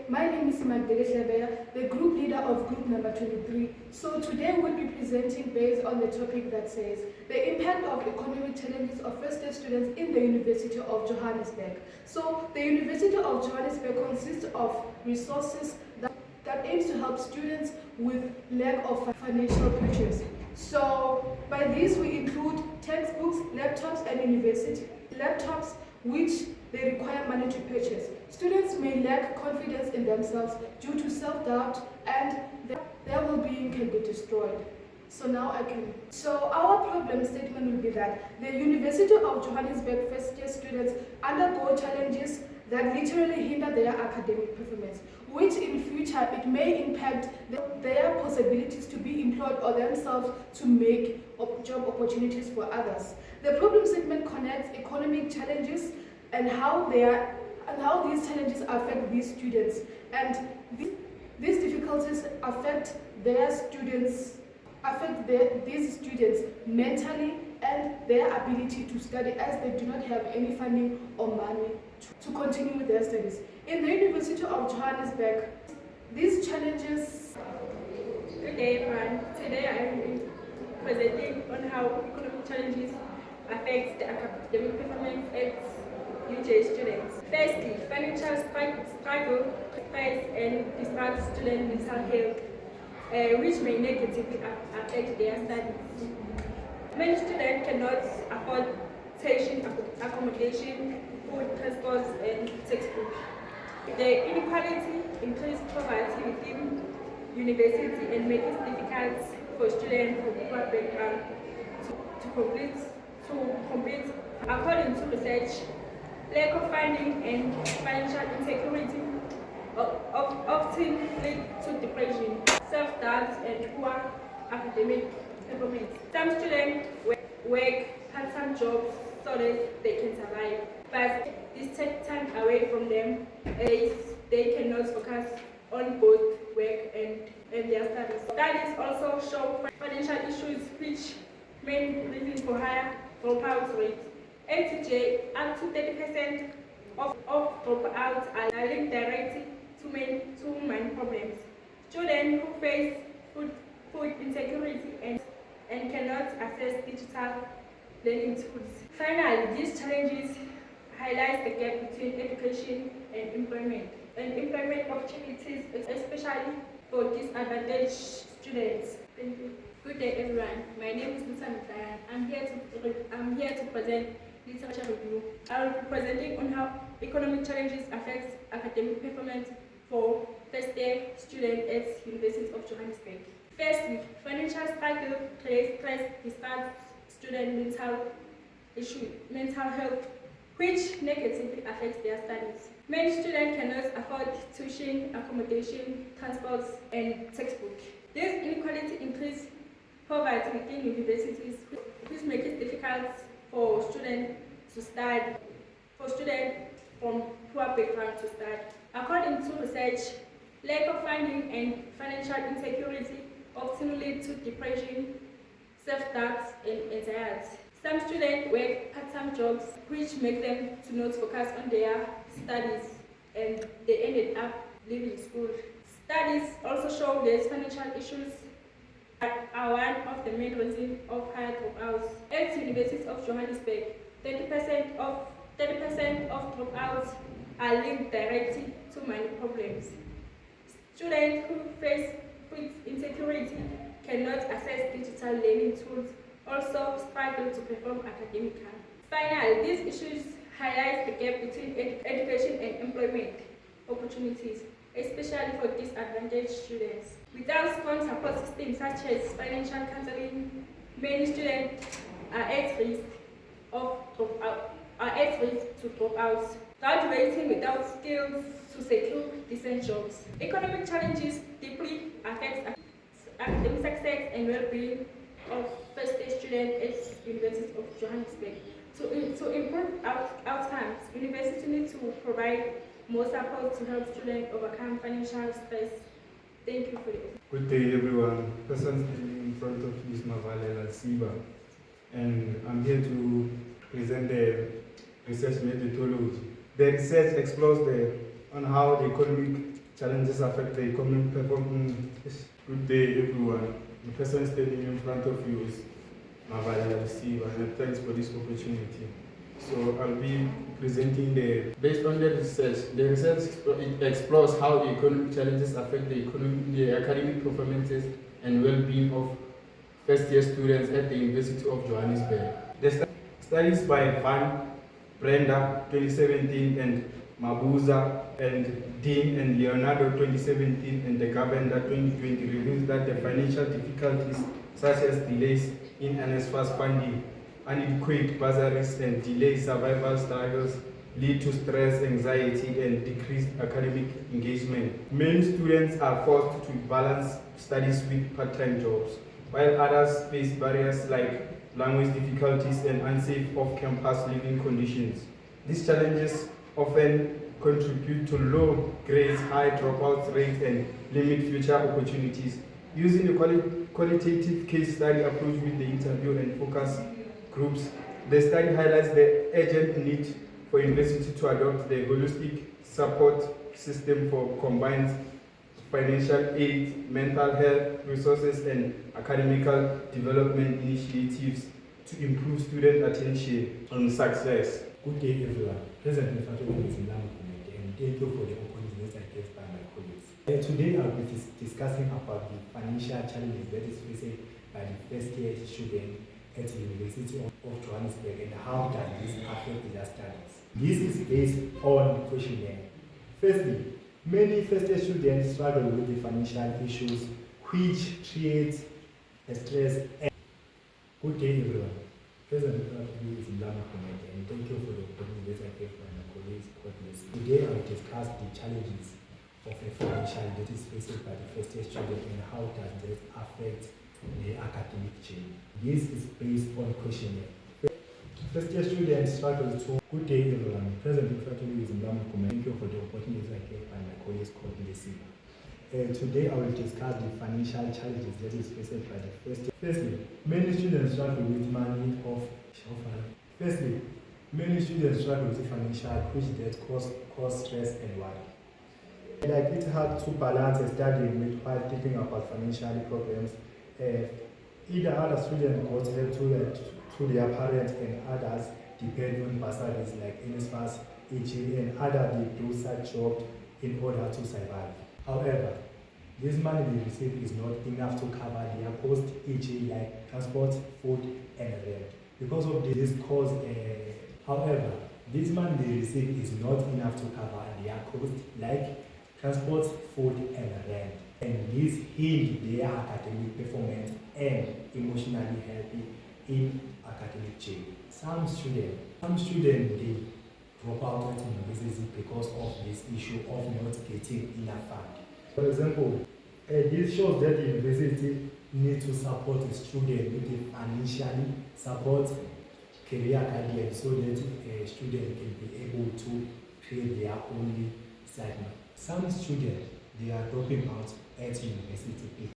my name is the group leader of group number 23. So today we'll be presenting based on the topic that says the impact of economic challenges of first-year students in the University of Johannesburg. So the University of Johannesburg consists of resources that aims to help students with lack of financial purchase. So by this we include textbooks, laptops and university laptops which they require money to purchase. Students may lack confidence in themselves due to self-doubt and their well-being can be destroyed. So our problem statement will be that the University of Johannesburg first-year students undergo challenges that literally hinder their academic performance, which in future it may impact their possibilities to be employed or themselves to make job opportunities for others. The problem statement connects economic challenges and how these challenges affect these students, and these difficulties affect these students mentally and their ability to study, as they do not have any funding or money to continue with their studies. In the University of Johannesburg, these challenges... Good day everyone. Today I am presenting on how economic challenges affect the academic performance of UJ students. Firstly, financial struggle, stress and disrupt student mental health, which may negatively affect their studies. Many students cannot afford tuition, accommodation, food, transport and textbooks. The inequality increases poverty within university and makes it difficult for students from poor background to complete. According to research, lack of funding and financial insecurity often lead to depression, self-doubt and poor academic performance. Some students work part-time jobs so that they can survive, but this takes time away from them as they cannot focus on both work and their studies. Studies also show financial issues, which main reason for higher dropout rates. ATJ, up to 30% of dropouts are linked directly to main problems. Students who face food insecurity and cannot access digital learning tools. Finally, these challenges highlight the gap between education and employment opportunities, especially for disadvantaged students. Thank you. Good day everyone. My name is Lisa Mutaya. I'm here to present literature review. I will be presenting on how economic challenges affect academic performance for first-year students at University of Johannesburg. Firstly, financial struggle creates stress, disrupts student mental health, which negatively affects their studies. Many students cannot afford tuition, accommodation, transport, and textbooks. This inequality increases poverty within universities, which makes it difficult for students from poor background to study. According to research, lack of funding and financial insecurity often lead to depression, self-doubt, and anxiety. Some students work part-time jobs, which make them to not focus on their studies, and they ended up leaving school. Studies also show that financial issues are one of the main reasons of high dropouts. At the University of Johannesburg, 30% of dropouts are linked directly to money problems. Students who face food insecurity cannot access digital learning tools, also struggle to perform academically. Finally, these issues highlight the gap between education and employment opportunities, especially for disadvantaged students. Without strong support systems such as financial counseling, many students are at risk to drop out, graduating without skills to secure decent jobs. Economic challenges deeply affect academic success and well-being of first-year students at University of Johannesburg. To improve outcomes, universities need to provide more support to help students overcome financial stress. Thank you for it. Good day everyone. Person standing in front of you is Mavalela Siba, and I'm here to present the research methodology. The research explores on how the economic challenges affect the economic performance. Good day, everyone. The person standing in front of you is Mavala Receiver, and thanks for this opportunity. So I'll be presenting based on the research explores how the economic challenges affect the academic performances and well-being of first-year students at the University of Johannesburg. The studies by Van Brenda 2017 and Mabuza and Dean and Leonardo 2017 and the Governor 2020 reveals that the financial difficulties such as delays in NSFAS funding, inadequate bursaries and delayed survival struggles lead to stress, anxiety, and decreased academic engagement. Many students are forced to balance studies with part-time jobs, while others face barriers like language difficulties and unsafe off-campus living conditions. These challenges often contribute to low grades, high dropout rates, and limit future opportunities. Using a qualitative case study approach with the interview and focus groups, the study highlights the urgent need for university to adopt the holistic support system for combined financial aid, mental health resources, and academical development initiatives to improve student attention and success. Good day, everyone. Present in front of me is Milam Committee, and thank you for the opportunity I gave by my colleagues. Today, I'll be discussing about the financial challenges that is faced by the first-year student at the University of Johannesburg and how does this affect their studies. This is based on questionnaire. Firstly, many first-year students struggle with the financial issues which creates stress. Good day, everyone. Present in front of you is Milam Committee, and thank you for the opportunity I gave by my colleagues. Today, I will discuss the challenges of a financial that is faced by the first-year student and how does this affect the academic chain. This is based on questionnaire. First-year students struggle to. Good day, everyone. Present in front of you is Milam Committee. Thank you for the opportunity I gave by my colleagues Today, I will discuss the financial challenges that is faced by the first year. Firstly, many students struggle with money of Firstly, many students struggle with financial which that cause stress and worry. Like it's hard to balance studying with while thinking about financial problems. Either other students got help to their parents and others depend on bursaries like NSFAS, EG, and other they do such jobs in order to survive. However, this money they receive is not enough to cover their cost, e.g. like transport, food, and rent. Because of this cause, however, this money they receive is not enough to cover their cost like transport, food, and rent. And this hinder their academic performance and emotionally healthy in academic change. Some students they drop out of university because of this issue of not getting enough funding. For example, this shows that the university needs to support the student with the financially support career guidance so that a student can be able to create their own segment. Some students they are dropping out at university